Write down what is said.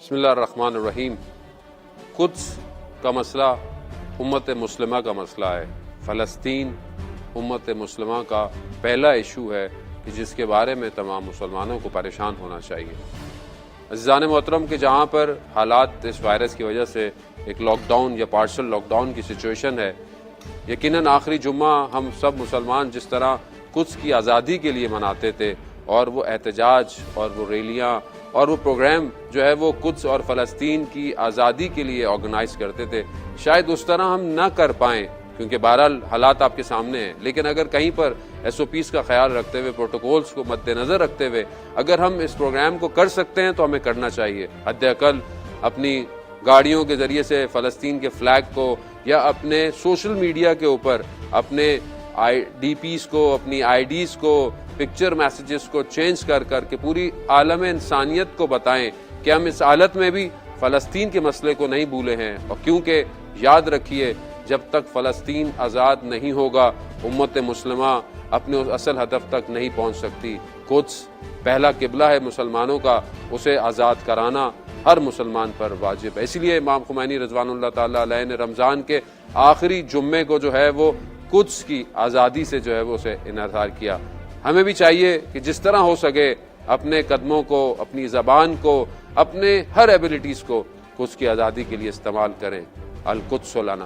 بسم اللہ الرحمن الرحیم۔ قدس کا مسئلہ امت مسلمہ کا مسئلہ ہے۔ فلسطین امت مسلمہ کا پہلا ایشو ہے کہ جس کے بارے میں تمام مسلمانوں کو پریشان ہونا چاہیے۔ عزیزان محترم کہ جہاں پر حالات اس وائرس کی وجہ سے ایک لاک ڈاؤن یا پارشل لاک ڈاؤن کی سچویشن ہے، یقیناً آخری جمعہ ہم سب مسلمان جس طرح قدس کی آزادی کے لیے مناتے تھے اور وہ احتجاج اور وہ ریلیاں اور وہ پروگرام جو ہے وہ قدس اور فلسطین کی آزادی کے لیے آرگنائز کرتے تھے، شاید اس طرح ہم نہ کر پائیں کیونکہ بہرحال حالات آپ کے سامنے ہیں، لیکن اگر کہیں پر SOPs کا خیال رکھتے ہوئے، پروٹوکولز کو مد نظر رکھتے ہوئے اگر ہم اس پروگرام کو کر سکتے ہیں تو ہمیں کرنا چاہیے۔ حد اقل اپنی گاڑیوں کے ذریعے سے فلسطین کے فلیگ کو یا اپنے سوشل میڈیا کے اوپر اپنے DPs کو، اپنی IDs کو، پکچر میسیجز کو چینج کر کے پوری عالم انسانیت کو بتائیں کہ ہم اس حالت میں بھی فلسطین کے مسئلے کو نہیں بھولے ہیں، اور کیونکہ یاد رکھیے جب تک فلسطین آزاد نہیں ہوگا امت مسلمہ اپنے اس اصل ہدف تک نہیں پہنچ سکتی۔ قدس پہلا قبلہ ہے مسلمانوں کا، اسے آزاد کرانا ہر مسلمان پر واجب ہے۔ اسی لیے امام خمینی رضوان اللہ تعالیٰ علیہ نے رمضان کے آخری جمعے کو جو ہے وہ قدس کی آزادی سے جو ہے وہ اسے انحصار کیا۔ ہمیں بھی چاہیے کہ جس طرح ہو سکے اپنے قدموں کو، اپنی زبان کو، اپنے ہر ایبلٹیز کو قدس کی آزادی کے لیے استعمال کریں۔ القدس لنا۔